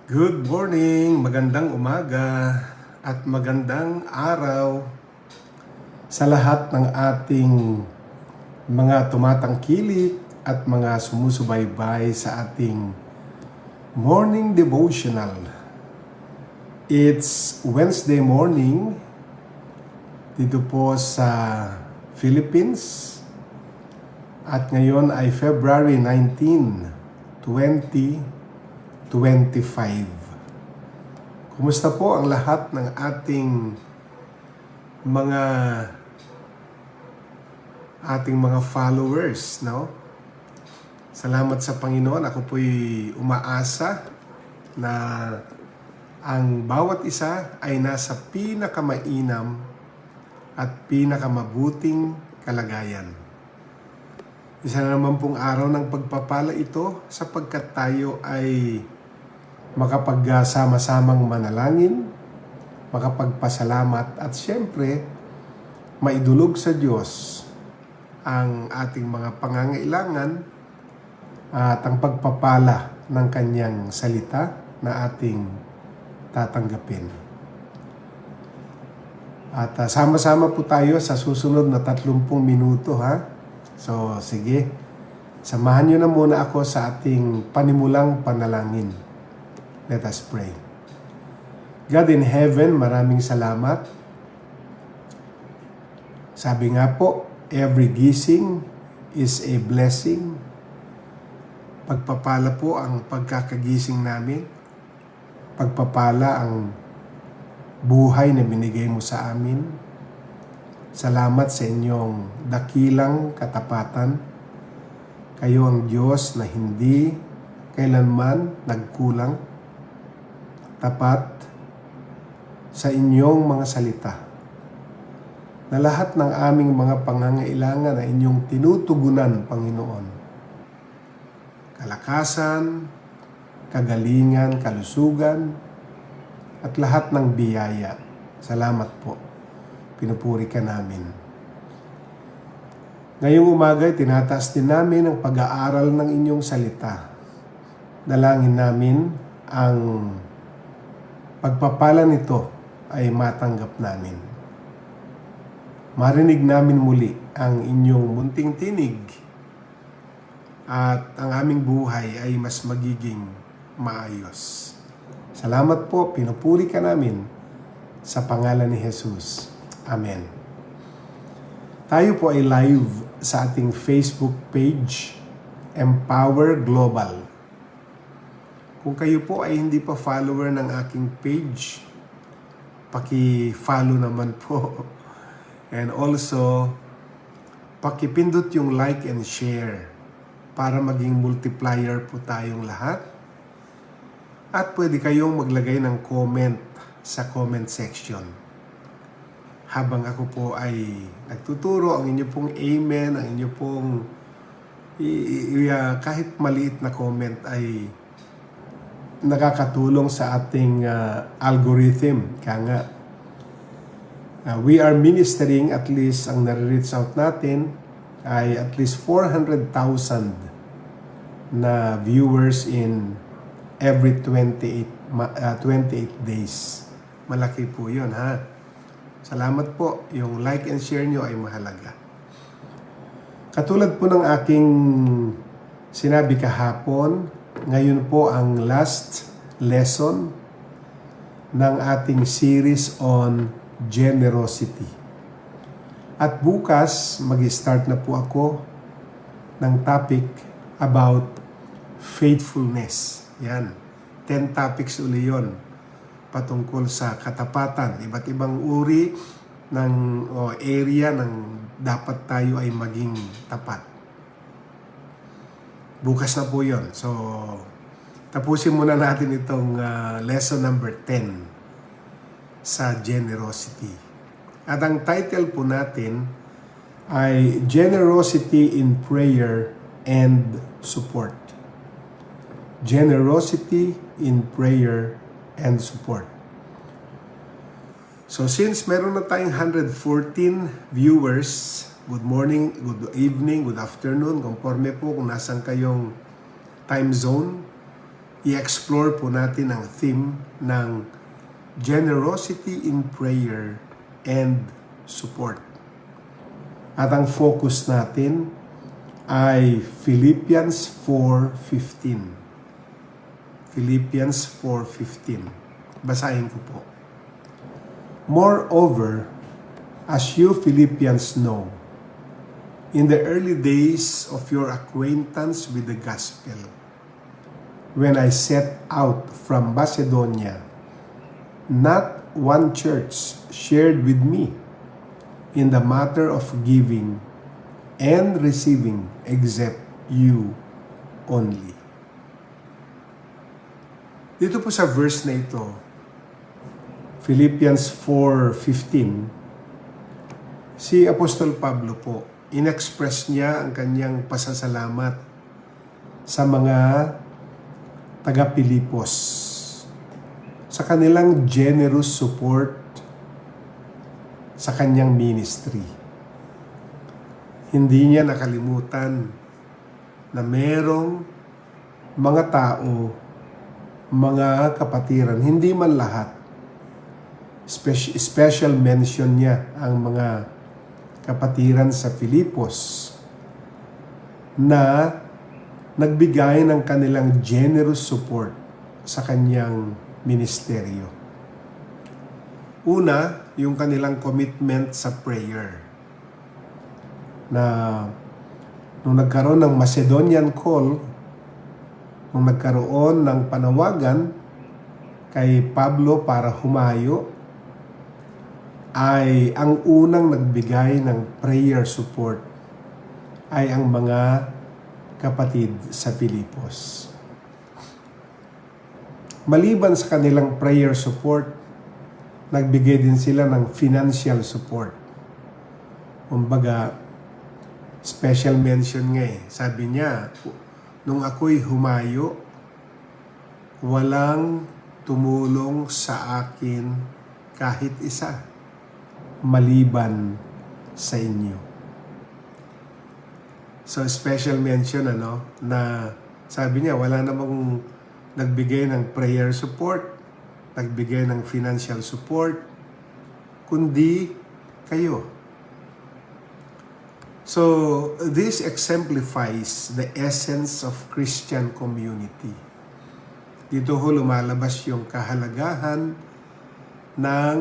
Good morning, magandang umaga at magandang araw sa lahat ng ating mga tumatangkilik at mga sumusubaybay sa ating morning devotional. It's Wednesday morning dito po sa Philippines at ngayon ay February 19, 2025. Kumusta po ang lahat ng ating mga followers, no? Salamat sa Panginoon. Ako po'y umaasa na ang bawat isa ay nasa pinakamainam at pinakamabuting kalagayan. Isa na naman pong araw ng pagpapala ito sapagkat tayo ay makapagsama-samang manalangin, makapagpasalamat at siyempre maidulog sa Diyos ang ating mga pangangailangan at ang pagpapala ng Kanyang salita na ating tatanggapin. At sama-sama po tayo sa susunod na 30 minuto ha. So sige, samahan niyo na muna ako sa ating panimulang panalangin. Let us pray. God in heaven, maraming salamat. Sabi nga po, every gising is a blessing. Pagpapala po ang pagkakagising namin. Pagpapala ang buhay na binigay mo sa amin. Salamat sa inyong dakilang katapatan. Kayo ang Diyos na hindi kailanman nagkulang. Tapat sa inyong mga salita na lahat ng aming mga pangangailangan ay inyong tinutugunan, Panginoon. Kalakasan, kagalingan, kalusugan, at lahat ng biyaya. Salamat po. Pinupuri ka namin. Ngayong umaga, tinataas din namin ang pag-aaral ng inyong salita. Dalangin namin ang pagpapala nito ay matanggap namin. Marinig namin muli ang inyong munting tinig at ang aming buhay ay mas magiging maayos. Salamat po, pinupuri ka namin sa pangalan ni Jesus. Amen. Tayo po ay live sa ating Facebook page, Empower Global. Kung kayo po ay hindi pa follower ng aking page, paki-follow naman po. And also, paki-pindot yung like and share para maging multiplier po tayong lahat. At pwede kayong maglagay ng comment sa comment section. Habang ako po ay nagtuturo, ang inyo pong amen, ang inyo pong kahit maliit na comment ay nakakatulong sa ating algorithm. Kaya nga, we are ministering at least, ang nare-reach out natin ay at least 400,000 na viewers in every 28 days. Malaki po yun ha. Salamat po. Yung like and share nyo ay mahalaga. Katulad po ng aking sinabi kahapon, ngayon po ang last lesson ng ating series on generosity. At bukas, mag-start na po ako ng topic about faithfulness. Yan. 10 topics uli yun patungkol sa katapatan. Iba't ibang uri ng area ng dapat tayo ay maging tapat. Bukas na po yun. So, tapusin muna natin itong lesson number 10 sa generosity. At ang title po natin ay Generosity in Prayer and Support. Generosity in Prayer and Support. So since meron na tayong 114 viewers, good morning, good evening, good afternoon, conforme po kung nasan kayong time zone. i-explore po natin ang theme ng generosity in prayer and support. At ang focus natin ay Philippians 4:15. Philippians 4:15. Basahin ko po. Moreover, as you Philippians know, in the early days of your acquaintance with the gospel, when I set out from Macedonia, not one church shared with me in the matter of giving and receiving except you only. Dito po sa verse na ito, Philippians 4:15, si Apostol Pablo po, inexpress niya ang kanyang pasasalamat sa mga taga-Pilipos sa kanilang generous support sa kanyang ministry. Hindi niya nakalimutan na merong mga tao, mga kapatiran, hindi man lahat, special mention niya ang mga kapatiran sa Filipos na nagbigay ng kanilang generous support sa kanyang ministeryo. Una, yung kanilang commitment sa prayer. Na nung nagkaroon ng Macedonian call, nung nagkaroon ng panawagan kay Pablo para humayo, ay ang unang nagbigay ng prayer support ay ang mga kapatid sa Filipos. Maliban sa kanilang prayer support, nagbigay din sila ng financial support. Kumbaga, special mention nga eh. Sabi niya, nung ako'y humayo, walang tumulong sa akin kahit isa, maliban sa inyo. So, special mention, na sabi niya, wala namang nagbigay ng prayer support, nagbigay ng financial support, kundi kayo. So, this exemplifies the essence of Christian community. Dito ho lumalabas yung kahalagahan ng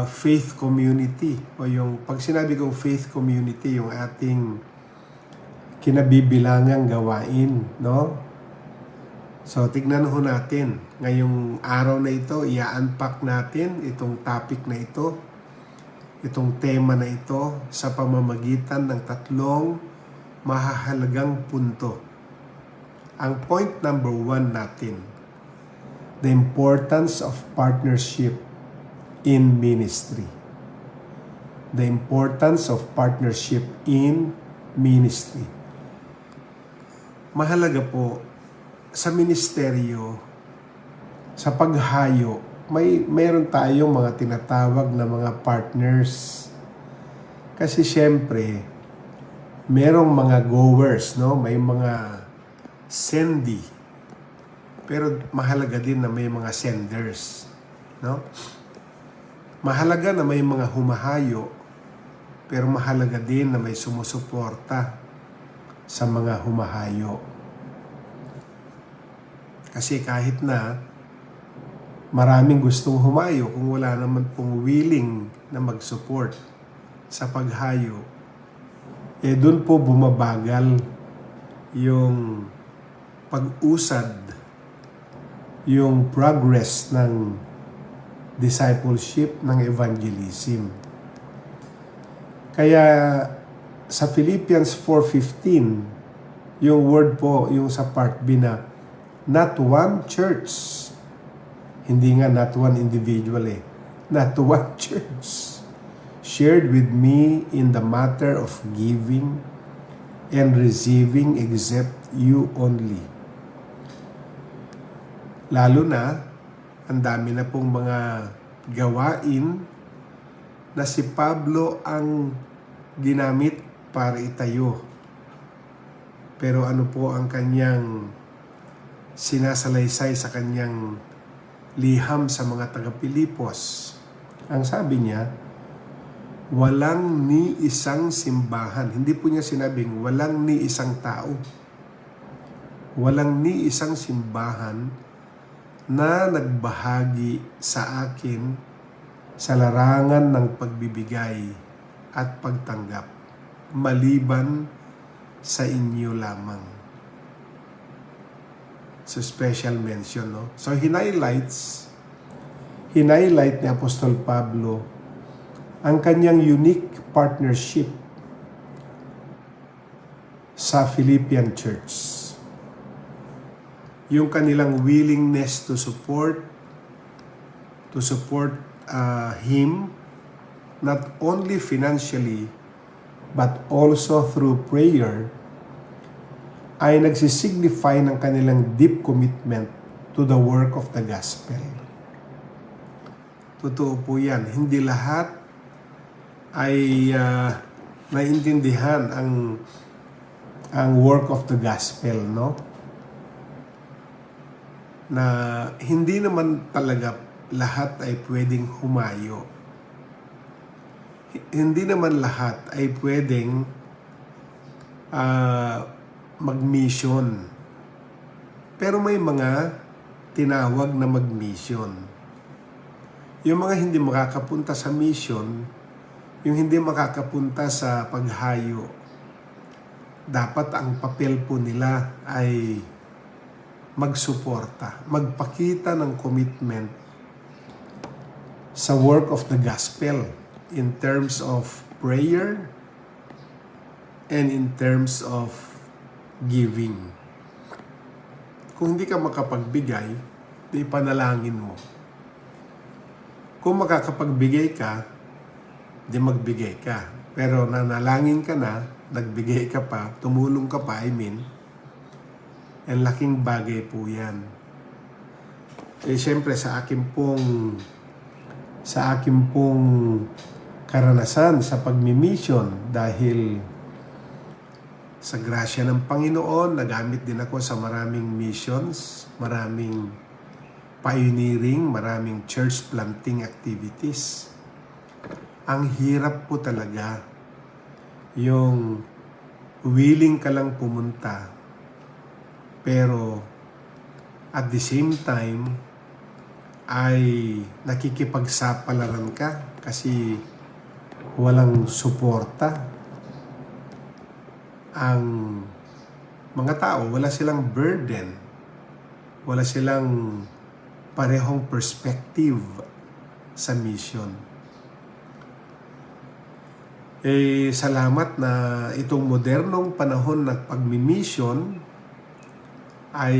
faith community, o yung, pag sinabi kong faith community, yung ating kinabibilangang gawain, no? So, tignan ho natin. Ngayong araw na ito, i-unpack natin itong topic na ito, itong tema na ito, sa pamamagitan ng tatlong mahahalagang punto. Ang point number 1 natin, the importance of partnership in ministry. The importance of partnership in ministry. Mahalaga po, sa ministeryo, sa paghayo, mayroon tayong mga tinatawag na mga partners. Kasi syempre, merong mga goers, no? May mga sendee. Pero mahalaga din na may mga senders, no? Mahalaga na may mga humahayo, pero mahalaga din na may sumusuporta sa mga humahayo. Kasi kahit na maraming gustong humayo, kung wala naman pong willing na mag-support sa paghayo, dun po bumabagal yung pag-usad, yung progress ng discipleship, ng evangelism. Kaya sa Philippians 4:15, yung word po, yung sa part B na not one church, hindi nga not one individual not one church shared with me in the matter of giving and receiving except you only. Lalo na, ang dami na pong mga gawain na si Pablo ang ginamit para itayo. Pero ano po ang kanyang sinasalaysay sa kanyang liham sa mga taga-Pilipos. Ang sabi niya, walang ni isang simbahan. Hindi po niya sinabing walang ni isang tao. Walang ni isang simbahan na nagbahagi sa akin sa larangan ng pagbibigay at pagtanggap, maliban sa inyo lamang. So special mention, no? So hinighlight ni Apostol Pablo ang kanyang unique partnership sa Philippian Church. Yung kanilang willingness to support him, not only financially, but also through prayer, ay nagsisignify ng kanilang deep commitment to the work of the gospel. Totoo po yan. Hindi lahat ay naintindihan ang work of the gospel, no? Na hindi naman talaga lahat ay pwedeng humayo. Hindi naman lahat ay pwedeng mag-mission. Pero may mga tinawag na mag-mission. Yung mga hindi makakapunta sa mission, yung hindi makakapunta sa paghayo, dapat ang papel po nila ay magsuporta, magpakita ng commitment sa work of the gospel in terms of prayer and in terms of giving. Kung hindi ka makapagbigay, di panalangin mo. Kung makakapagbigay ka, di magbigay ka. Pero nanalangin ka na, nagbigay ka pa, tumulong ka pa, ang laking bagay po yan. Siyempre sa akin pong karanasan sa pagmi-mission, dahil sa grasya ng Panginoon, nagamit din ako sa maraming missions, maraming pioneering, maraming church planting activities. Ang hirap po talaga yung willing ka lang pumunta, pero at the same time ay nakikipagsapalaran ka kasi walang suporta. Ang mga tao, wala silang burden, wala silang parehong perspective sa mission. Salamat na itong modernong panahon ng pagmi-mission ay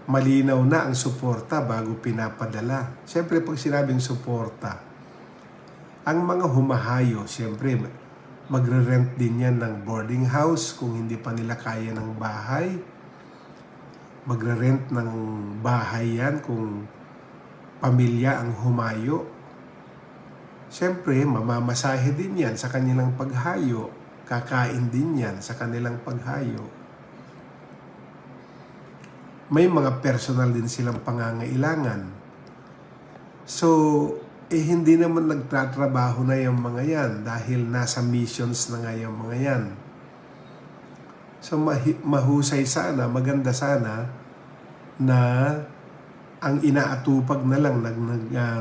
malinaw na ang suporta bago pinapadala. Siyempre, pag sinabing suporta, ang mga humahayo, siyempre, magre-rent din yan ng boarding house kung hindi pa nila kaya ng bahay. Magre-rent ng bahay yan kung pamilya ang humayo. Siyempre, mamamasahe din yan sa kanilang paghayo. Kakain din yan sa kanilang paghayo. May mga personal din silang pangangailangan. So, hindi naman nagtatrabaho na yung mga yan dahil nasa missions na nga yung mga yan. So, mahusay sana, maganda sana na ang inaatupag na lang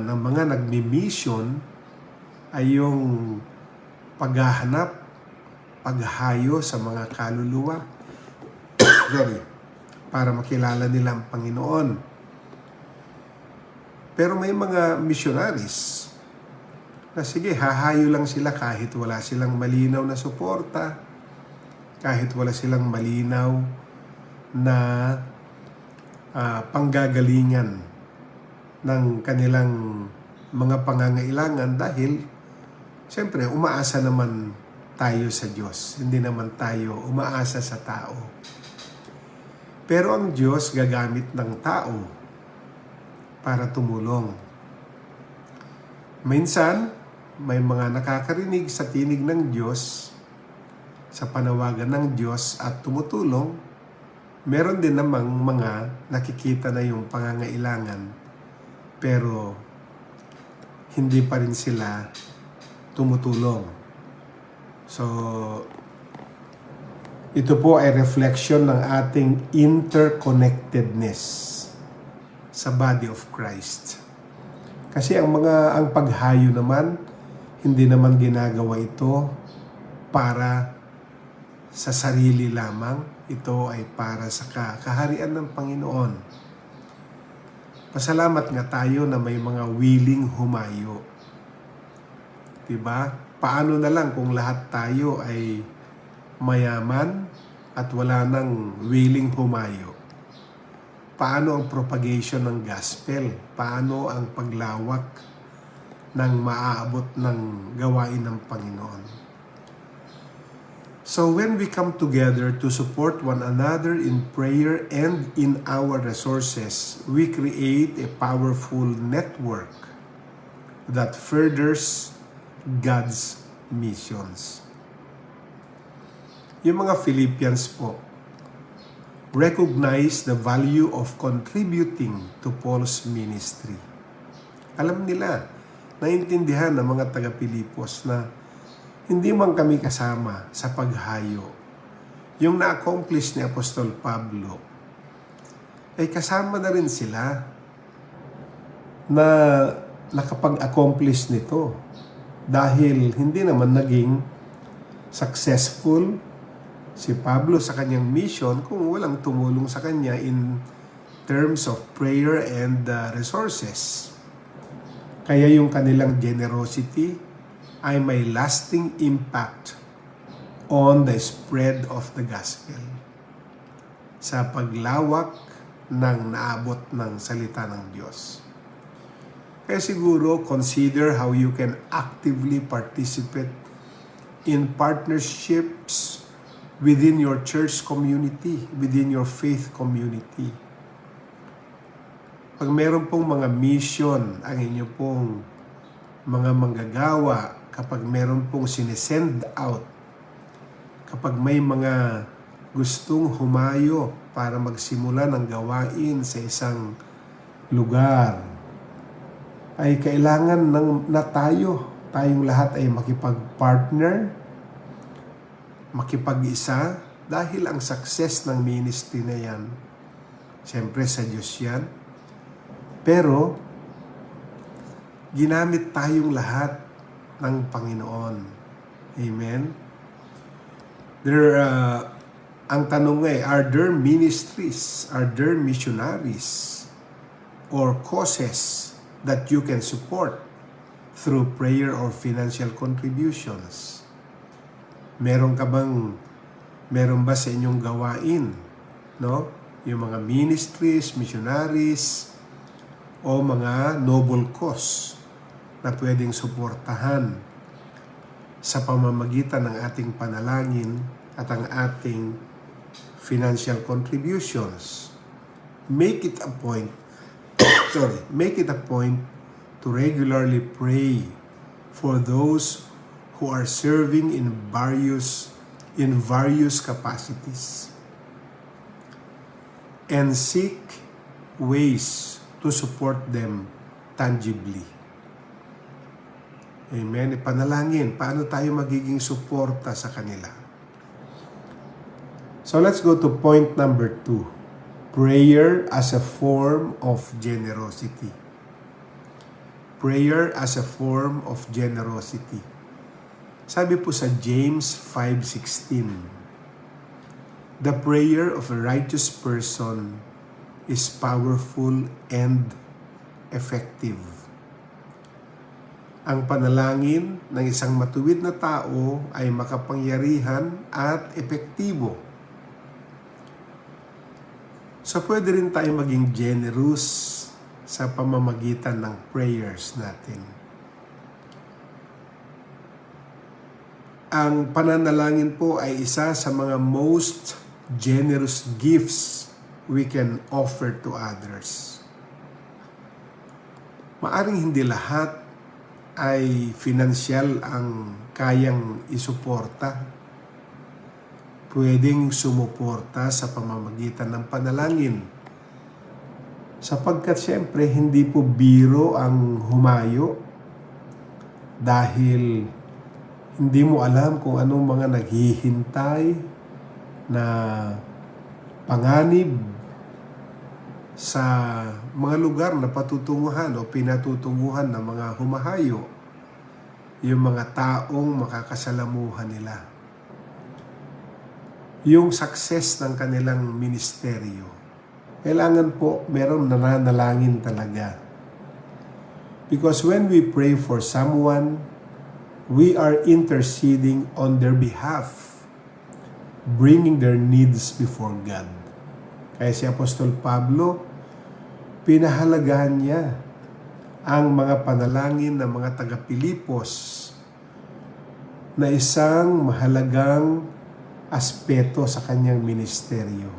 ng mga nagmi-mission ay yung paghahanap, paghayo sa mga kaluluwa. Para makilala nila ang Panginoon. Pero may mga missionaries na sige, hahayo lang sila kahit wala silang malinaw na suporta, kahit wala silang malinaw na panggagalingan ng kanilang mga pangangailangan dahil siyempre umaasa naman tayo sa Diyos, hindi naman tayo umaasa sa tao. Pero ang Diyos gagamit ng tao para tumulong. Minsan, may mga nakakarinig sa tinig ng Diyos, sa panawagan ng Diyos at tumutulong. Meron din namang mga nakikita na yung pangangailangan pero hindi pa rin sila tumutulong. So, ito po ay reflection ng ating interconnectedness sa body of Christ. Kasi ang paghayo naman, hindi naman ginagawa ito para sa sarili lamang. Ito ay para sa kaharian ng Panginoon. Pasalamat nga tayo na may mga willing humayo. Diba? Paano na lang kung lahat tayo ay mayaman at wala nang willing humayo? Paano ang propagation ng gospel? Paano ang paglawak ng maaabot ng gawain ng Panginoon? So when we come together to support one another in prayer and in our resources, we create a powerful network that furthers God's missions. Yung mga Philippians po, recognize the value of contributing to Paul's ministry. Alam nila, naiintindihan ng mga taga-Pilipos na hindi man kami kasama sa paghayo. Yung na-accomplish ni Apostol Pablo, ay kasama na rin sila na nakapag-accomplish nito. Dahil hindi naman naging successful si Pablo sa kanyang mission kung walang tumulong sa kanya in terms of prayer and resources. Kaya yung kanilang generosity ay may lasting impact on the spread of the gospel sa paglawak ng naabot ng salita ng Diyos. Kaya siguro consider how you can actively participate in partnerships within your church community, within your faith community. Pag meron pong mga mission ang inyo pong mga manggagawa, kapag meron pong sinesend out, kapag may mga gustong humayo para magsimula ng gawain sa isang lugar, ay kailangan na tayong lahat ay makipag-partner, makipag-isa, dahil ang success ng ministry na yan, siyempre sa Diyos yan, pero ginamit tayong lahat ng Panginoon. Amen? Ang tanong ay, are there ministries, are there missionaries, or causes that you can support through prayer or financial contributions? Meron ba sa inyong gawain, no? Yung mga ministries, missionaries, o mga noble cause na pwedeng suportahan sa pamamagitan ng ating panalangin at ang ating financial contributions. Make it a point to regularly pray for those who are serving in various capacities and seek ways to support them tangibly. Amen. Ipanalangin, paano tayo magiging suporta sa kanila? So let's go to point number 2. Prayer as a form of generosity. Prayer as a form of generosity. Sabi po sa James 5:16, the prayer of a righteous person is powerful and effective. Ang panalangin ng isang matuwid na tao ay makapangyarihan at epektibo. So pwede rin tayo maging generous sa pamamagitan ng prayers natin. Ang pananalangin po ay isa sa mga most generous gifts we can offer to others. Maaring hindi lahat ay financial ang kayang isuporta. pwedeng sumuporta sa pamamagitan ng panalangin. Sapagkat siyempre, hindi po biro ang humayo dahil hindi mo alam kung anong mga naghihintay na panganib sa mga lugar na patutunguhan o pinatutunguhan ng mga humahayo, yung mga taong makakasalamuhan nila, yung success ng kanilang ministeryo. Kailangan po meron nananalangin talaga. Because when we pray for someone, we are interceding on their behalf, bringing their needs before God. Kaya si Apostol Pablo, pinahalagahan niya ang mga panalangin ng mga taga-Pilipos na isang mahalagang aspeto sa kanyang ministeryo.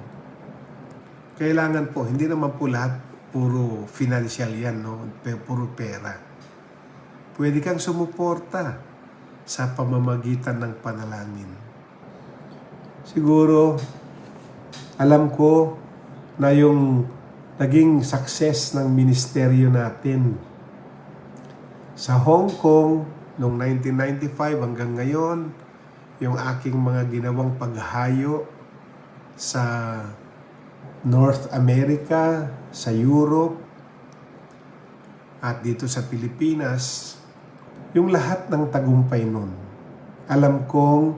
Kailangan po, hindi naman po lahat puro financial yan, no? Puro pera. Pwede kang sumuporta sa pamamagitan ng panalangin. Siguro, alam ko na yung naging success ng ministeryo natin sa Hong Kong noong 1995 hanggang ngayon, yung aking mga ginawang paghayo sa North America, sa Europe, at dito sa Pilipinas, yung lahat ng tagumpay nun. Alam kong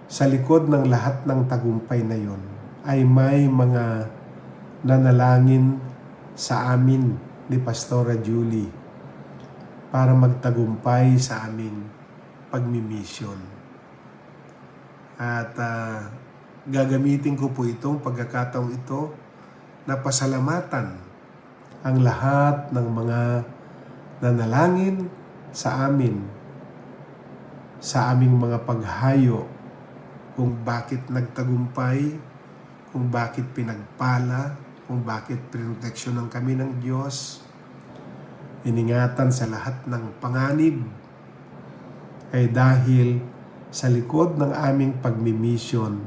sa likod ng lahat ng tagumpay na yon ay may mga nanalangin sa amin ni Pastora Julie para magtagumpay sa aming pagmimisyon. At gagamitin ko po itong pagkakataong ito na pasalamatan ang lahat ng mga nanalangin sa amin, sa aming mga paghayo, kung bakit nagtagumpay, kung bakit pinagpala, kung bakit pinoteksyonan kami ng Diyos, iningatan sa lahat ng panganib, ay dahil sa likod ng aming pagmimisyon,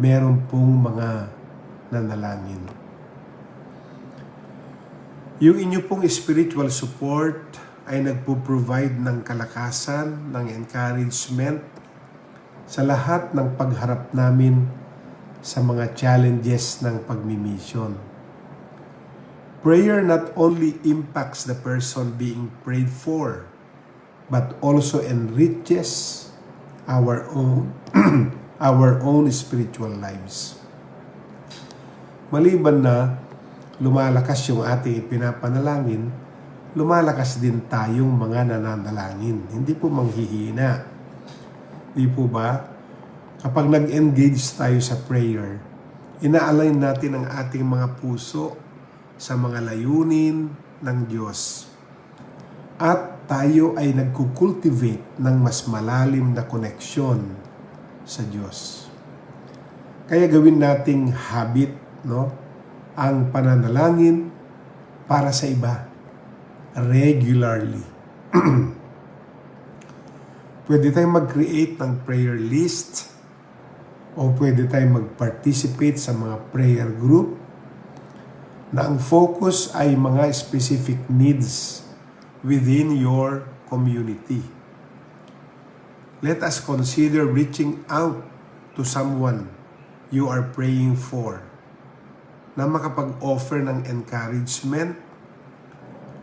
meron pong mga nanalangin. Yung inyo pong spiritual support ay nagpo-provide ng kalakasan, ng encouragement sa lahat ng pagharap namin sa mga challenges ng pagmimisyon. Prayer not only impacts the person being prayed for, but also enriches our own spiritual lives. Maliban na lumalakas yung ating ipinapanalangin, lumalakas din tayong mga nananalangin. Hindi po manghihina. Di po ba? Kapag nag-engage tayo sa prayer, ina-align natin ang ating mga puso sa mga layunin ng Diyos. At tayo ay nagkukultivate ng mas malalim na koneksyon sa Diyos. Kaya gawin nating habit, no? Ang pananalangin para sa iba regularly. Pwede tayong mag-create ng prayer list o pwede tayong mag-participate sa mga prayer group na ang focus ay mga specific needs within your community. Let us consider reaching out to someone you are praying for na makapag-offer ng encouragement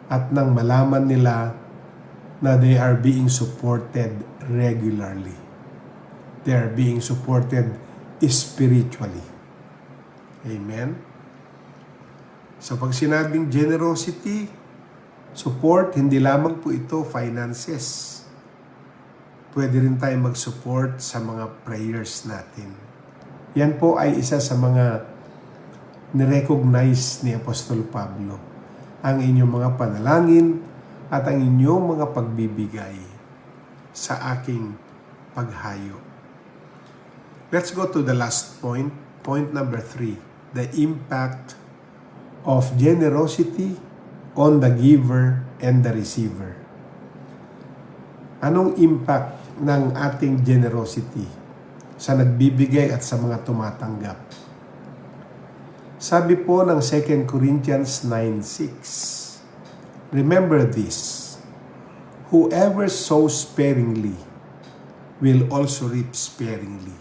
at nang malaman nila na they are being supported regularly. They are being supported spiritually. Amen? So pag sinabing generosity, support, hindi lamang po ito finances. Pwede rin tayo mag-support sa mga prayers natin. Yan po ay isa sa mga nirecognize ni Apostol Pablo. Ang inyong mga panalangin at ang inyong mga pagbibigay sa aking paghayo. Let's go to the last point. Point number 3. The impact of generosity on the giver and the receiver. Anong impact ng ating generosity sa nagbibigay at sa mga tumatanggap. Sabi po ng 2 Corinthians 9:6, remember this, whoever sows sparingly will also reap sparingly,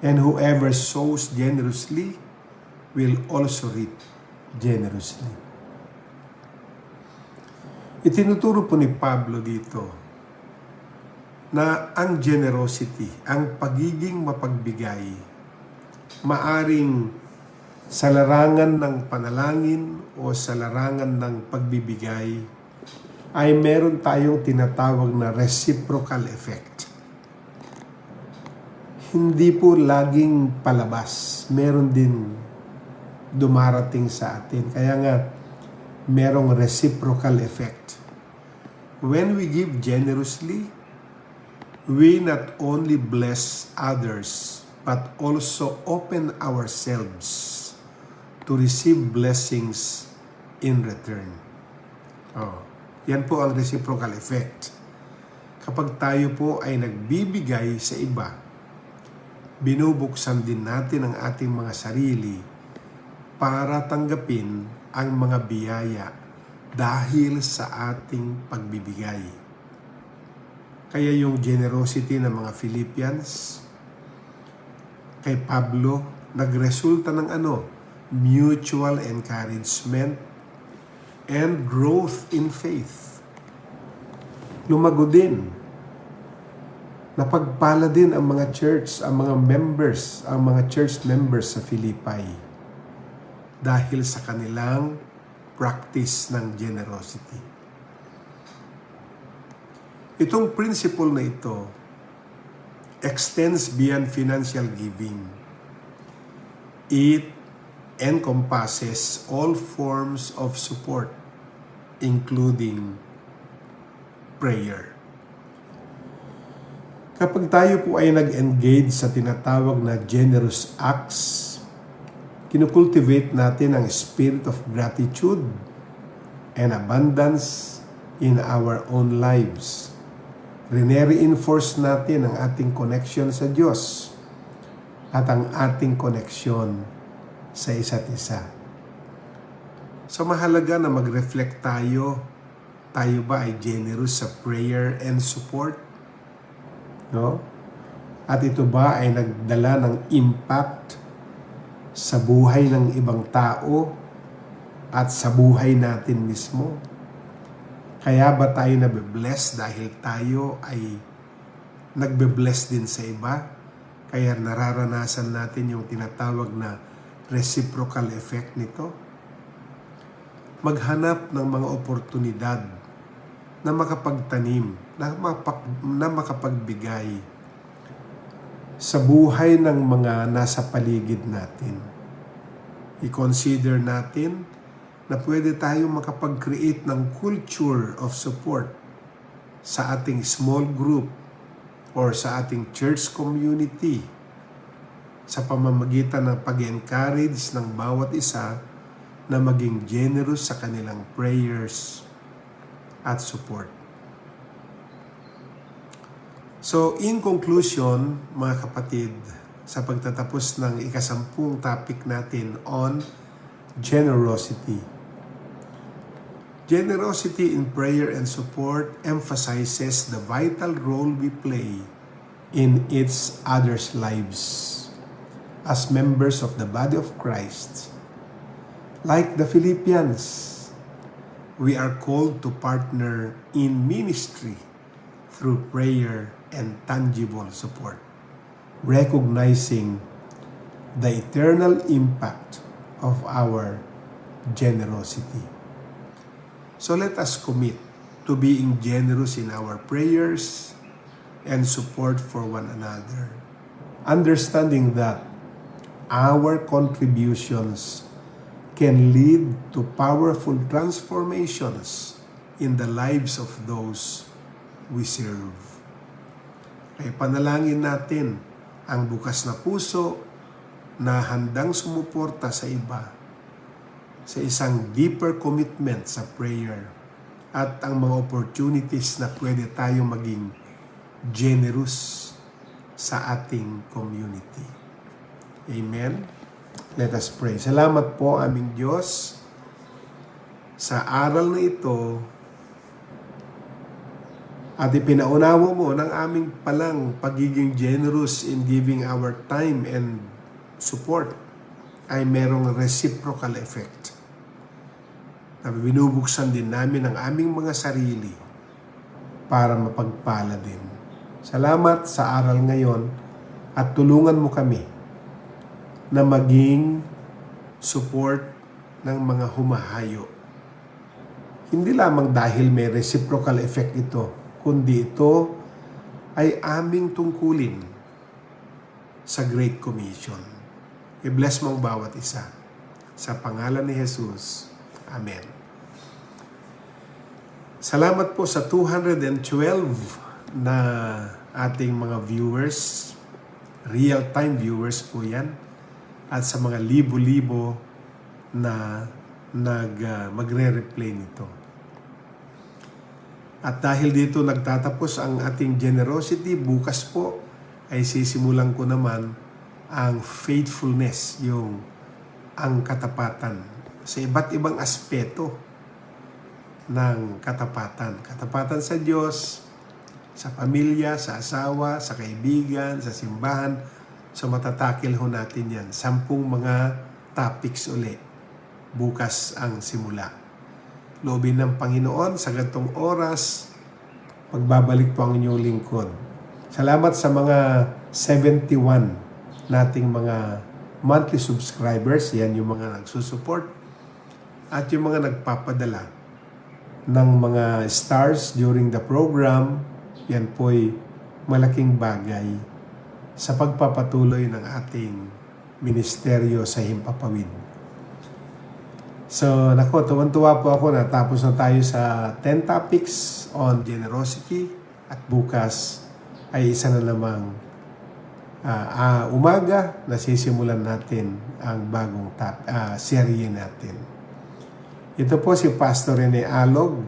and whoever sows generously will also reap generously. Itinuturo po ni Pablo dito na ang generosity, ang pagiging mapagbigay, maaring sa larangan ng panalangin o sa larangan ng pagbibigay, ay meron tayong tinatawag na reciprocal effect. Hindi po laging palabas, meron din dumarating sa atin. Kaya nga, merong reciprocal effect. When we give generously, we not only bless others, but also open ourselves to receive blessings in return. Yan po ang reciprocal effect. Kapag tayo po ay nagbibigay sa iba, binubuksan din natin ang ating mga sarili para tanggapin ang mga biyaya dahil sa ating pagbibigay. Kaya yung generosity ng mga Philippians, kay Pablo, nagresulta ng mutual encouragement and growth in faith. Lumago din. Napagpala din ang mga church, ang mga church members sa Philippi dahil sa kanilang practice ng generosity. Itong principle na ito extends beyond financial giving. It encompasses all forms of support, including prayer. Kapag tayo po ay nag-engage sa tinatawag na generous acts, kinukultivate natin ang spirit of gratitude and abundance in our own lives. Rene-reinforce natin ang ating connection sa Diyos at ang ating connection sa isa't isa. So mahalaga na mag-reflect tayo ba ay generous sa prayer and support? No? At ito ba ay nagdala ng impact sa buhay ng ibang tao at sa buhay natin mismo? Kaya ba tayo nabe-bless dahil tayo ay nagbe-bless din sa iba? Kaya nararanasan natin yung tinatawag na reciprocal effect nito. Maghanap ng mga oportunidad na makapagtanim, na makapagbigay sa buhay ng mga nasa paligid natin. I-consider natin na pwede tayong makapag-create ng culture of support sa ating small group or sa ating church community sa pamamagitan ng pag-encourage ng bawat isa na maging generous sa kanilang prayers at support. So, in conclusion, mga kapatid, sa pagtatapos ng ika-10 topic natin on generosity. Generosity in prayer and support emphasizes the vital role we play in each other's lives as members of the body of Christ. Like the Philippians, we are called to partner in ministry through prayer and tangible support, recognizing the eternal impact of our generosity. So let us commit to being generous in our prayers and support for one another, understanding that our contributions can lead to powerful transformations in the lives of those we serve. Kaya panalangin natin ang bukas na puso na handang sumuporta sa iba sa isang deeper commitment sa prayer at ang mga opportunities na pwede tayong maging generous sa ating community. Amen? Let us pray. Salamat po aming Diyos sa aral na ito at ipinaunawa mo ng aming palang pagiging generous in giving our time and support ay merong reciprocal effect na binubuksan din namin ang aming mga sarili para mapagpala din. Salamat sa aral ngayon at tulungan mo kami na maging support ng mga humahayo. Hindi lamang dahil may reciprocal effect ito, kundi ito ay aming tungkulin sa Great Commission. I-bless mo ang bawat isa. Sa pangalan ni Jesus. Amen. Salamat po sa 212 na ating mga viewers. Real-time viewers po yan. At sa mga libo-libo na magre-replay nito. At dahil dito nagtatapos ang ating generosity, bukas po ay sisimulan ko naman ang faithfulness, ang katapatan sa iba't ibang aspeto ng katapatan. Katapatan sa Diyos, sa pamilya, sa asawa, sa kaibigan, sa simbahan. So matatakil ho natin yan. 10 mga topics uli. Bukas ang simula. Loobin ng Panginoon sa ganitong oras, magbabalik po ang inyong lingkod. Salamat sa mga 71 nating mga monthly subscribers. Yan yung mga nagsusupport at yung mga nagpapadala ng mga stars during the program. Yan po'y malaking bagay sa pagpapatuloy ng ating ministeryo sa Himpapawid. So, tuwan-tuwa po ako na tapos na tayo sa 10 topics on generosity at bukas ay isa na namang umaga na sisimulan natin ang bagong serye natin. Ito po si Pastor Rene Alog,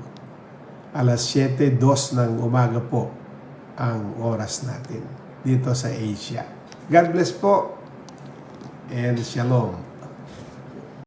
alas 7:02 ng umaga po ang oras natin dito sa Asia. God bless po and shalom.